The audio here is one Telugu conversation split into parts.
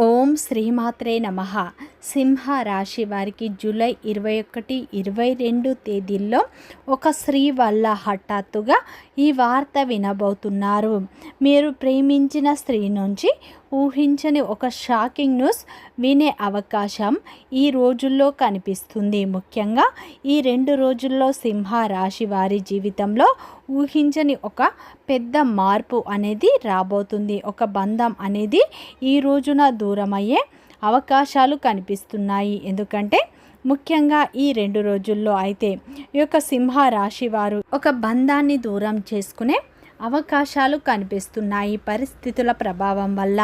ఓం శ్రీమాత్రే నమః. సింహ రాశి వారికి జూలై 21, 22 తేదీల్లో ఒక స్త్రీ వల్ల హఠాత్తుగా ఈ వార్త వినబోతున్నారు. మీరు ప్రేమించిన స్త్రీ నుంచి ఊహించని ఒక షాకింగ్ న్యూస్ వినే అవకాశం ఈ రోజుల్లో కనిపిస్తుంది. ముఖ్యంగా ఈ 2 రోజుల్లో సింహ రాశి వారి జీవితంలో ఊహించని ఒక పెద్ద మార్పు అనేది రాబోతుంది. ఒక బంధం అనేది ఈ రోజున దూరమయ్యే అవకాశాలు కనిపిస్తున్నాయి. ఎందుకంటే ముఖ్యంగా ఈ 2 రోజుల్లో అయితే ఈ యొక్క సింహ రాశి వారు ఒక బంధాన్ని దూరం చేసుకునే అవకాశాలు కనిపిస్తున్నాయి. పరిస్థితుల ప్రభావం వల్ల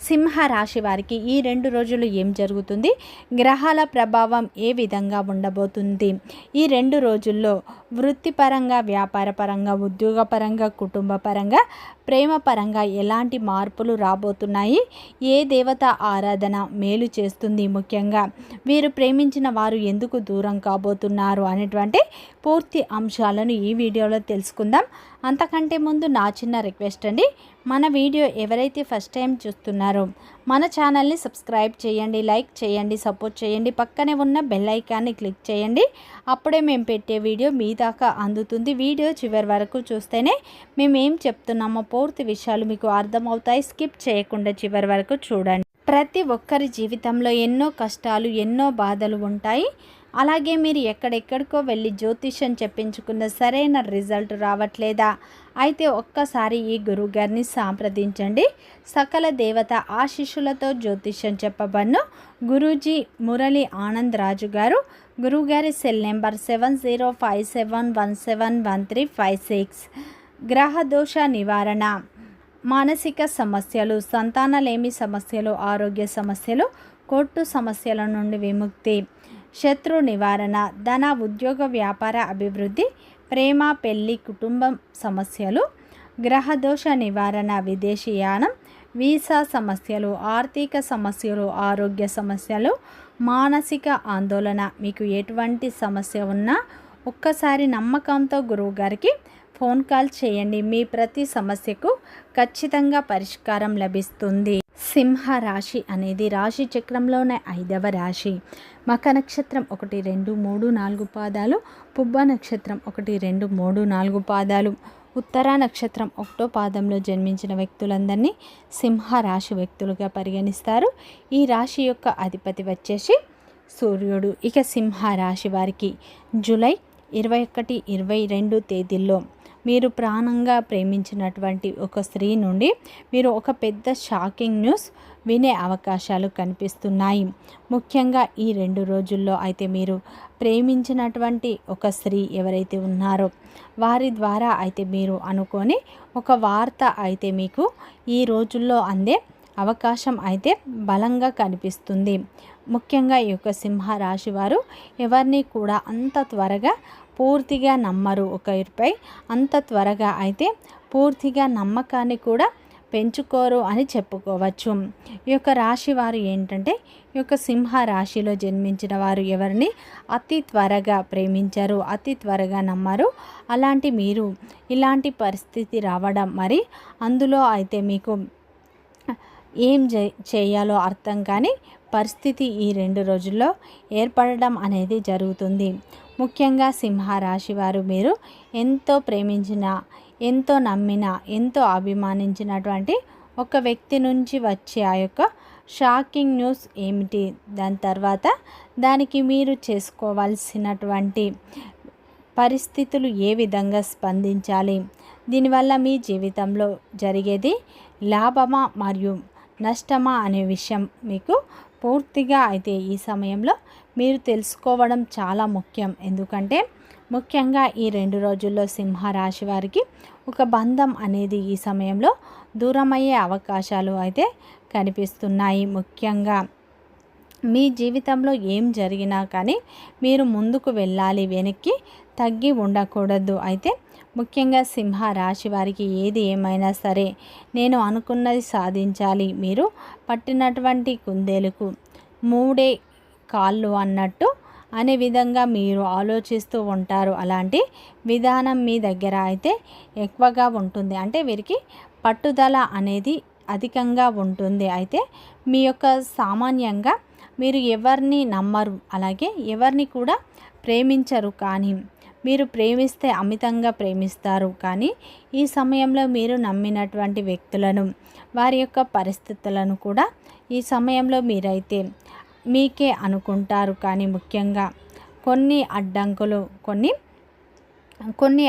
సింహ రాశి వారికి ఈ 2 రోజులు ఏం జరుగుతుంది, గ్రహాల ప్రభావం ఏ విధంగా ఉండబోతుంది, ఈ 2 రోజుల్లో వృత్తిపరంగా, వ్యాపారపరంగా, ఉద్యోగపరంగా, కుటుంబపరంగా, ప్రేమపరంగా ఎలాంటి మార్పులు రాబోతున్నాయి, ఏ దేవత ఆరాధన మేలు చేస్తుంది, ముఖ్యంగా వీరు ప్రేమించిన వారు ఎందుకు దూరం కాబోతున్నారు అనేటువంటి పూర్తి అంశాలను ఈ వీడియోలో తెలుసుకుందాం. అంతకంటే ముందు నా చిన్న రిక్వెస్ట్ అండి, మన వీడియో ఎవరైతే ఫస్ట్ టైం చూస్తున్నారో మన ఛానల్ని సబ్స్క్రైబ్ చేయండి, లైక్ చేయండి, సపోర్ట్ చేయండి, పక్కనే ఉన్న బెల్ ఐకాన్ని క్లిక్ చేయండి. అప్పుడే మేము పెట్టే వీడియో మీ దాకా అందుతుంది. వీడియో చివరి వరకు చూస్తేనే మేము ఏం చెప్తున్నామో పూర్తి విషయాలు మీకు అర్థమవుతాయి. స్కిప్ చేయకుండా చివరి వరకు చూడండి. ప్రతి ఒక్కరి జీవితంలో ఎన్నో కష్టాలు, ఎన్నో బాధలు ఉంటాయి. అలాగే మీరు ఎక్కడెక్కడికో వెళ్ళి జ్యోతిష్యం చెప్పించుకున్న సరైన రిజల్ట్ రావట్లేదా? అయితే ఒక్కసారి ఈ గురువుగారిని సంప్రదించండి. సకల దేవత ఆశీస్సులతో జ్యోతిష్యం చెప్పబడును. గురూజీ మురళి ఆనంద్ రాజు గారు. గురువుగారి సెల్ నెంబర్ 7057171356. గ్రహదోష నివారణ, మానసిక సమస్యలు, సంతానలేమి సమస్యలు, ఆరోగ్య సమస్యలు, కోర్టు సమస్యల నుండి విముక్తి, శత్రు నివారణ, ధన, ఉద్యోగ, వ్యాపార అభివృద్ధి, ప్రేమ, పెళ్లి, కుటుంబం సమస్యలు, గ్రహదోష నివారణ, విదేశీయానం, వీసా సమస్యలు, ఆర్థిక సమస్యలు, ఆరోగ్య సమస్యలు, మానసిక ఆందోళన. మీకు ఎటువంటి సమస్య ఉన్నా ఒక్కసారి నమ్మకంతో గురువుగారికి ఫోన్ కాల్ చేయండి. మీ ప్రతి సమస్యకు ఖచ్చితంగా పరిష్కారం లభిస్తుంది. సింహ రాశి అనేది రాశి చక్రంలోనే 5వ రాశి. మఖ నక్షత్రం 1, 2, 3, 4 పాదాలు, పుబ్బ నక్షత్రం 1, 2, 3, 4 పాదాలు, ఉత్తర నక్షత్రం 1వ పాదంలో జన్మించిన వ్యక్తులందరినీ సింహ రాశి వ్యక్తులుగా పరిగణిస్తారు. ఈ రాశి యొక్క అధిపతి వచ్చేసి సూర్యుడు. ఇక సింహ రాశి వారికి జూలై 21, 22 తేదీల్లో మీరు ప్రాణంగా ప్రేమించినటువంటి ఒక స్త్రీ నుండి మీరు ఒక పెద్ద షాకింగ్ న్యూస్ వినే అవకాశాలు కనిపిస్తున్నాయి. ముఖ్యంగా ఈ 2 రోజుల్లో అయితే మీరు ప్రేమించినటువంటి ఒక స్త్రీ ఎవరైతే ఉన్నారో వారి ద్వారా అయితే మీరు అనుకొని ఒక వార్త అయితే మీకు ఈ రోజుల్లో అందే అవకాశం అయితే బలంగా కనిపిస్తుంది. ముఖ్యంగా ఈ యొక్క సింహ రాశి వారు ఎవరిని కూడా అంత త్వరగా పూర్తిగా నమ్మరు. ఒకరిపై అంత త్వరగా అయితే పూర్తిగా నమ్మకాన్ని కూడా పెంచుకోరు అని చెప్పుకోవచ్చు. ఈ యొక్క రాశి వారు ఏంటంటే ఈ యొక్క సింహ రాశిలో జన్మించిన వారు ఎవరిని అతి త్వరగా ప్రేమించరు, అతి త్వరగా నమ్మరు. అలాంటి మీరు ఇలాంటి పరిస్థితి రావడం, మరి అందులో అయితే మీకు ఏం చేయాలో అర్థం కాని పరిస్థితి ఈ 2 రోజుల్లో ఏర్పడడం అనేది జరుగుతుంది. ముఖ్యంగా సింహ రాశి వారు మీరు ఎంతో ప్రేమించిన, ఎంతో నమ్మిన, ఎంతో అభిమానించినటువంటి ఒక వ్యక్తి నుంచి వచ్చే ఆ యొక్క షాకింగ్ న్యూస్ ఏమిటి, దాని తర్వాత దానికి మీరు చేసుకోవాల్సినటువంటి పరిస్థితులు ఏ విధంగా స్పందించాలి, దీనివల్ల మీ జీవితంలో జరిగేది లాభమా మరియు నష్టమా అనే విషయం మీకు పూర్తిగా అయితే ఈ సమయంలో మీరు తెలుసుకోవడం చాలా ముఖ్యం. ఎందుకంటే ముఖ్యంగా ఈ 2 రోజుల్లో సింహ రాశి వారికి ఒక బంధం అనేది ఈ సమయంలో దూరమయ్యే అవకాశాలు అయితే కనిపిస్తున్నాయి. ముఖ్యంగా మీ జీవితంలో ఏం జరిగినా కానీ మీరు ముందుకు వెళ్ళాలి, వెనక్కి తగ్గి ఉండకూడదు. అయితే ముఖ్యంగా సింహ రాశి వారికి ఏది ఏమైనా సరే నేను అనుకున్నది సాధించాలి, మీరు పట్టినటువంటి కుందేలుకు 3 కాళ్ళు అన్నట్టు అనే విధంగా మీరు ఆలోచిస్తూ ఉంటారు. అలాంటి విధానం మీ దగ్గర అయితే ఎక్కువగా ఉంటుంది. అంటే వీరికి పట్టుదల అనేది అధికంగా ఉంటుంది. అయితే మీ యొక్క సామాన్యంగా మీరు ఎవరిని నమ్మరు, అలాగే ఎవరిని కూడా ప్రేమించరు. కానీ మీరు ప్రేమిస్తే అమితంగా ప్రేమిస్తారు. కానీ ఈ సమయంలో మీరు నమ్మినటువంటి వ్యక్తులను, వారి యొక్క పరిస్థితులను కూడా ఈ సమయంలో మీరైతే మీకే అనుకుంటారు. కానీ ముఖ్యంగా కొన్ని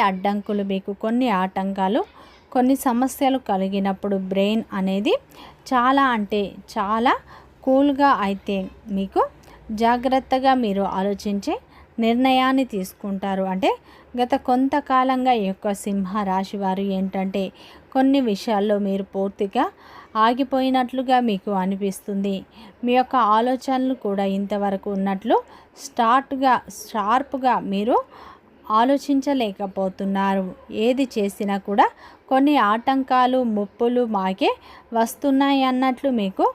అడ్డంకులు మీకు కొన్ని ఆటంకాలు, కొన్ని సమస్యలు కలిగినప్పుడు బ్రెయిన్ అనేది చాలా అంటే చాలా కూల్గా అయితే మీకు జాగ్రత్తగా మీరు ఆలోచించే నిర్ణయాన్ని తీసుకుంటారు. అంటే గత కొంతకాలంగా ఈ యొక్క సింహ రాశి వారు ఏంటంటే కొన్ని విషయాల్లో మీరు పూర్తిగా ఆగిపోయినట్లుగా మీకు అనిపిస్తుంది. మీ యొక్క ఆలోచనలు కూడా ఇంతవరకు ఉన్నట్లు షార్ప్గా మీరు ఆలోచించలేకపోతున్నారు. ఏది చేసినా కూడా కొన్ని ఆటంకాలు, ముప్పులు మాకే వస్తున్నాయి అన్నట్లు మీకు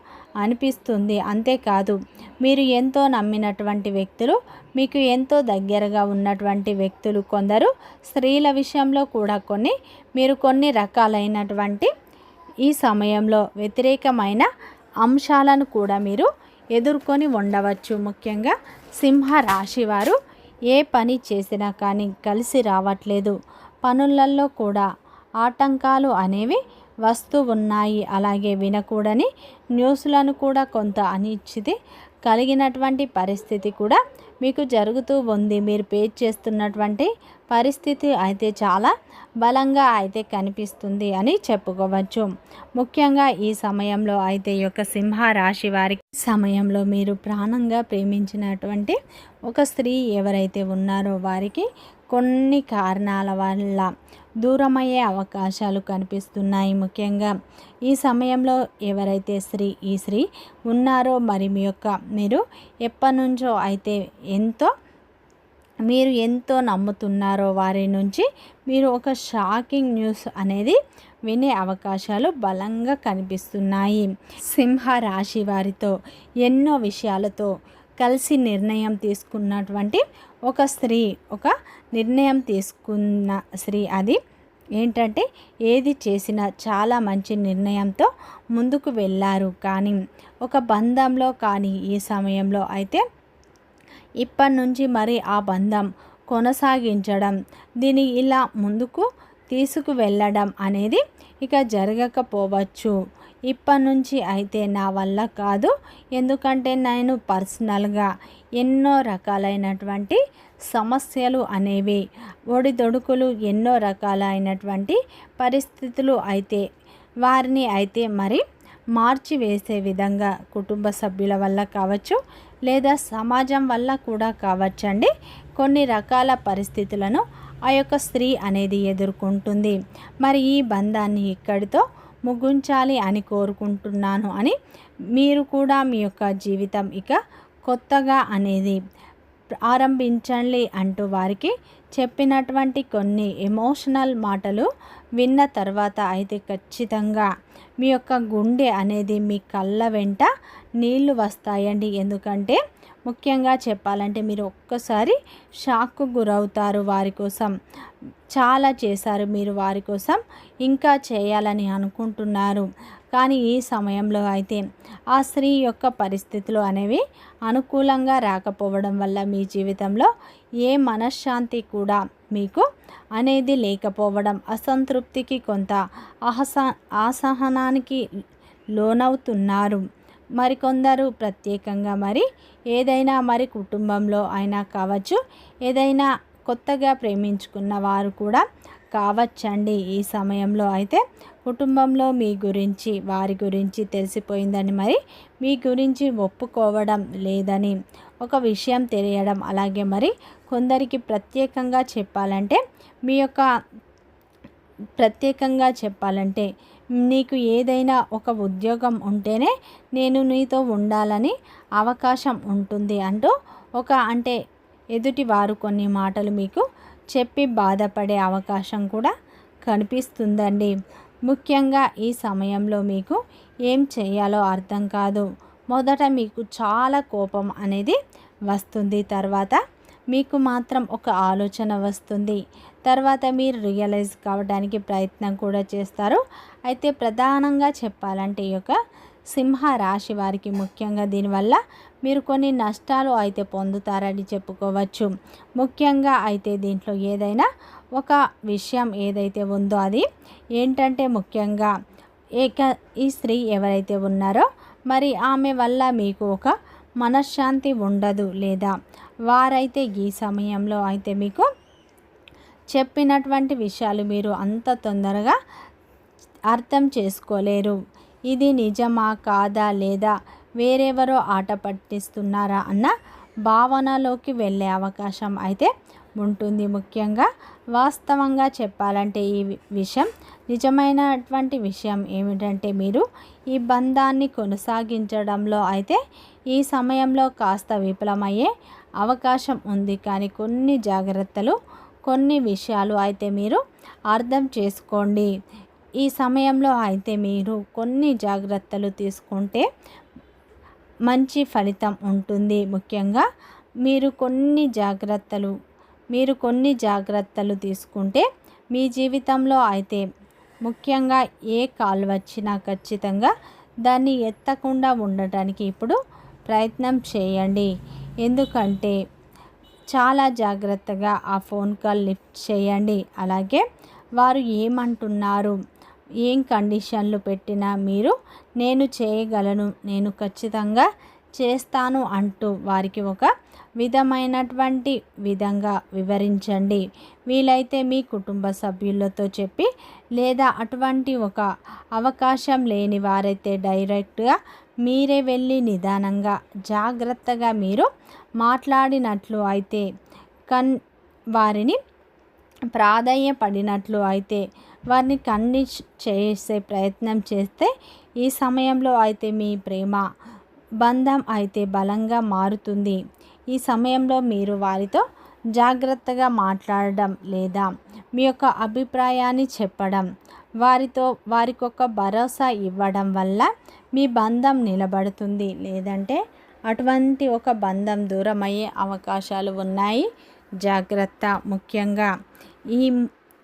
అనిపిస్తుంది. అంతేకాదు, మీరు ఎంతో నమ్మినటువంటి వ్యక్తులు, మీకు ఎంతో దగ్గరగా ఉన్నటువంటి వ్యక్తులు, కొందరు స్త్రీల విషయంలో కూడా మీరు కొన్ని రకాలైనటువంటి ఈ సమయంలో వ్యతిరేకమైన అంశాలను కూడా మీరు ఎదుర్కొని ఉండవచ్చు. ముఖ్యంగా సింహ రాశి వారు ఏ పని చేసినా కానీ కలిసి రావట్లేదు, పనులలో కూడా ఆటంకాలు అనేవి వస్తూ ఉన్నాయి. అలాగే వినకూడని న్యూస్లను కూడా కొంత అనిశ్చితి కలిగినటువంటి పరిస్థితి కూడా మీకు జరుగుతూ ఉంది. మీరు ఫేస్ చేస్తున్నటువంటి పరిస్థితి అయితే చాలా బలంగా అయితే కనిపిస్తుంది అని చెప్పుకోవచ్చు. ముఖ్యంగా ఈ సమయంలో అయితే ఈ యొక్క సింహ రాశి వారికి సమయంలో మీరు ప్రాణంగా ప్రేమించినటువంటి ఒక స్త్రీ ఎవరైతే ఉన్నారో వారికి కొన్ని కారణాల వల్ల దూరమయ్యే అవకాశాలు కనిపిస్తున్నాయి. ముఖ్యంగా ఈ సమయంలో ఎవరైతే ఈ స్త్రీ ఉన్నారో మీరు ఎప్పటి నుంచో అయితే మీరు ఎంతో నమ్ముతున్నారో వారి నుంచి మీరు ఒక షాకింగ్ న్యూస్ అనేది వినే అవకాశాలు బలంగా కనిపిస్తున్నాయి. సింహ రాశి వారితో ఎన్నో విషయాలతో కలిసి నిర్ణయం తీసుకున్నటువంటి ఒక నిర్ణయం తీసుకున్న స్త్రీ అది ఏంటంటే ఏది చేసినా చాలా మంచి నిర్ణయంతో ముందుకు వెళ్ళారు. కానీ ఒక బంధంలో కానీ ఈ సమయంలో అయితే ఇప్పటి నుంచి ఆ బంధం కొనసాగించడం, దీన్ని ఇలా ముందుకు తీసుకువెళ్ళడం అనేది ఇక జరగకపోవచ్చు. ఇప్పటి నుంచి అయితే నా వల్ల కాదు, ఎందుకంటే నేను పర్సనల్గా ఎన్నో రకాలైనటువంటి సమస్యలు అనేవి, ఒడిదొడుకులు, ఎన్నో రకాలైనటువంటి పరిస్థితులు అయితే వారిని అయితే మార్చివేసే విధంగా కుటుంబ సభ్యుల వల్ల కావచ్చు, లేదా సమాజం వల్ల కూడా కావచ్చండి, కొన్ని రకాల పరిస్థితులను ఆ యొక్క స్త్రీ అనేది ఎదుర్కొంటుంది. ఈ బంధాన్ని ఇక్కడితో ముగించాలి అని కోరుకుంటున్నాను అని మీరు కూడా మీ యొక్క జీవితం ఇక కొత్తగా అనేది ఆరంభించండి అంటూ వారికి చెప్పినటువంటి కొన్ని ఎమోషనల్ మాటలు విన్న తర్వాత అయితే ఖచ్చితంగా మీ యొక్క గుండె అనేది మీ కళ్ళ వెంట నీళ్లు వస్తాయండి. ఎందుకంటే ముఖ్యంగా చెప్పాలంటే మీరు ఒక్కసారి షాక్కు గురవుతారు. వారి కోసం చాలా చేశారు, మీరు వారి కోసం ఇంకా చేయాలని అనుకుంటున్నారు. కానీ ఈ సమయంలో అయితే ఆ స్త్రీ యొక్క పరిస్థితులు అనేవి అనుకూలంగా రాకపోవడం వల్ల మీ జీవితంలో ఏ మనశ్శాంతి కూడా మీకు అనేది లేకపోవడం, అసంతృప్తికి, కొంత అసహనానికి లోనవుతున్నారు. మరికొందరు ప్రత్యేకంగా ఏదైనా కుటుంబంలో అయినా కావచ్చు, ఏదైనా కొత్తగా ప్రేమించుకున్న వారు కూడా కావచ్చండి. ఈ సమయంలో అయితే కుటుంబంలో మీ గురించి, వారి గురించి తెలిసిపోయిందని మీ గురించి ఒప్పుకోవడం లేదని ఒక విషయం తెలియడం, అలాగే కొందరికి ప్రత్యేకంగా చెప్పాలంటే నీకు ఏదైనా ఒక ఉద్యోగం ఉంటేనే నేను నీతో ఉండాలని అవకాశం ఉంటుంది అంటూ ఎదుటి వారు కొన్ని మాటలు మీకు చెప్పి బాధపడే అవకాశం కూడా కనిపిస్తుందండి. ముఖ్యంగా ఈ సమయంలో మీకు ఏం చేయాలో అర్థం కాదు. మొదట మీకు చాలా కోపం అనేది వస్తుంది, తర్వాత మీకు మాత్రం ఒక ఆలోచన వస్తుంది. తర్వాత మీరు రియలైజ్ కావడానికి ప్రయత్నం కూడా చేస్తారు. అయితే ప్రధానంగా చెప్పాలంటే ఈ యొక్క సింహ రాశి వారికి ముఖ్యంగా దీనివల్ల మీరు కొన్ని నష్టాలు అయితే పొందుతారని చెప్పుకోవచ్చు. ముఖ్యంగా అయితే దీంట్లో ఏదైనా ఒక విషయం ఏదైతే ఉందో అది ఏంటంటే ముఖ్యంగా ఈ స్త్రీ ఎవరైతే ఉన్నారో మరి ఆమె వల్ల మీకు ఒక మనశ్శాంతి ఉండదు, లేదా వారైతే ఈ సమయంలో అయితే మీకు చెప్పినటువంటి విషయాలు మీరు అంత తొందరగా అర్థం చేసుకోలేరు. ఇది నిజమా కాదా, లేదా వేరెవరో ఆట పట్టిస్తున్నారా అన్న భావనలోకి వెళ్ళే అవకాశం అయితే ఉంటుంది. ముఖ్యంగా వాస్తవంగా చెప్పాలంటే ఈ విషయం నిజమైనటువంటి విషయం ఏమిటంటే మీరు ఈ బంధాన్ని కొనసాగించడంలో అయితే ఈ సమయంలో కాస్త విఫలమయ్యే అవకాశం ఉంది. కానీ కొన్ని జాగ్రత్తలు, కొన్ని విషయాలు అయితే మీరు అర్థం చేసుకోండి. ఈ సమయంలో అయితే మీరు కొన్ని జాగ్రత్తలు తీసుకుంటే మంచి ఫలితం ఉంటుంది. ముఖ్యంగా మీరు కొన్ని జాగ్రత్తలు తీసుకుంటే మీ జీవితంలో అయితే ముఖ్యంగా ఏ కాల్ వచ్చినా ఖచ్చితంగా దాన్ని ఎత్తకుండా ఉండటానికి ఇప్పుడు ప్రయత్నం చేయండి. ఎందుకంటే చాలా జాగ్రత్తగా ఆ ఫోన్ కాల్ లిఫ్ట్ చేయండి. అలాగే వారు ఏమంటున్నారు, ఏం కండిషన్లు పెట్టినా మీరు నేను చేయగలను, నేను ఖచ్చితంగా చేస్తాను అంటూ వారికి ఒక విధమైనటువంటి విధంగా వివరించండి. వీలైతే మీ కుటుంబ సభ్యులతో చెప్పి, లేదా అటువంటి ఒక అవకాశం లేని వారైతే డైరెక్ట్గా మీరే వెళ్ళి నిదానంగా జాగ్రత్తగా మీరు మాట్లాడినట్లు అయితే వారిని ప్రాధేయపడినట్లు అయితే వారిని కన్విన్స్ చేసే ప్రయత్నం చేస్తే ఈ సమయంలో అయితే మీ ప్రేమ బంధం అయితే బలంగా మారుతుంది. ఈ సమయంలో మీరు వారితో జాగ్రత్తగా మాట్లాడడం, లేదా మీ యొక్క అభిప్రాయాన్ని చెప్పడం, వారికి ఒక భరోసా ఇవ్వడం వల్ల మీ బంధం నిలబడుతుంది. లేదంటే అటువంటి ఒక బంధం దూరమయ్యే అవకాశాలు ఉన్నాయి. జాగ్రత్త. ముఖ్యంగా ఈ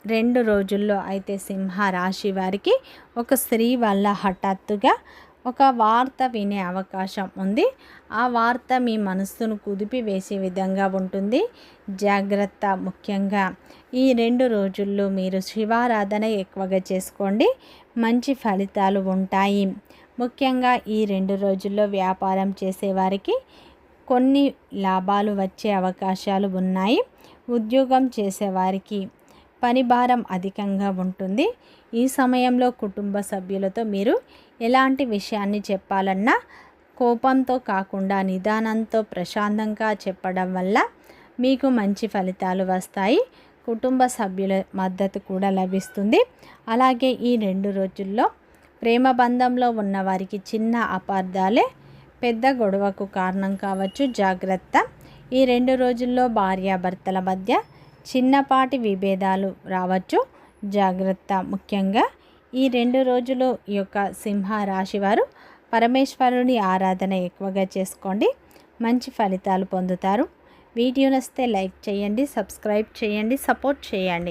2 రోజుల్లో అయితే సింహ రాశి వారికి ఒక స్త్రీ వల్ల హఠాత్తుగా ఒక వార్త వినే అవకాశం ఉంది. ఆ వార్త మీ మనస్సును కుదిపివేసే విధంగా ఉంటుంది. జాగ్రత్త. ముఖ్యంగా ఈ 2 రోజుల్లో మీరు శివారాధన ఎక్కువగా చేసుకోండి, మంచి ఫలితాలు ఉంటాయి. ముఖ్యంగా ఈ 2 రోజుల్లో వ్యాపారం చేసేవారికి కొన్ని లాభాలు వచ్చే అవకాశాలు ఉన్నాయి. ఉద్యోగం చేసేవారికి పని భారం అధికంగా ఉంటుంది. ఈ సమయంలో కుటుంబ సభ్యులతో మీరు ఎలాంటి విషయాన్ని చెప్పాలన్నా కోపంతో కాకుండా నిదానంతో ప్రశాంతంగా చెప్పడం వల్ల మీకు మంచి ఫలితాలు వస్తాయి. కుటుంబ సభ్యుల మద్దతు కూడా లభిస్తుంది. అలాగే ఈ 2 రోజుల్లో ప్రేమ బంధంలో ఉన్నవారికి చిన్న అపార్థాలే పెద్ద గొడవకు కారణం కావచ్చు. జాగ్రత్త. ఈ 2 రోజుల్లో భార్యాభర్తల మధ్య చిన్నపాటి విభేదాలు రావచ్చు. జాగ్రత్త. ముఖ్యంగా ఈ 2 రోజులు ఈ యొక్క సింహ రాశి వారు పరమేశ్వరుని ఆరాధన ఎక్కువగా చేసుకోండి, మంచి ఫలితాలు పొందుతారు. వీడియో నచ్చితే లైక్ చేయండి, సబ్స్క్రైబ్ చేయండి, సపోర్ట్ చేయండి.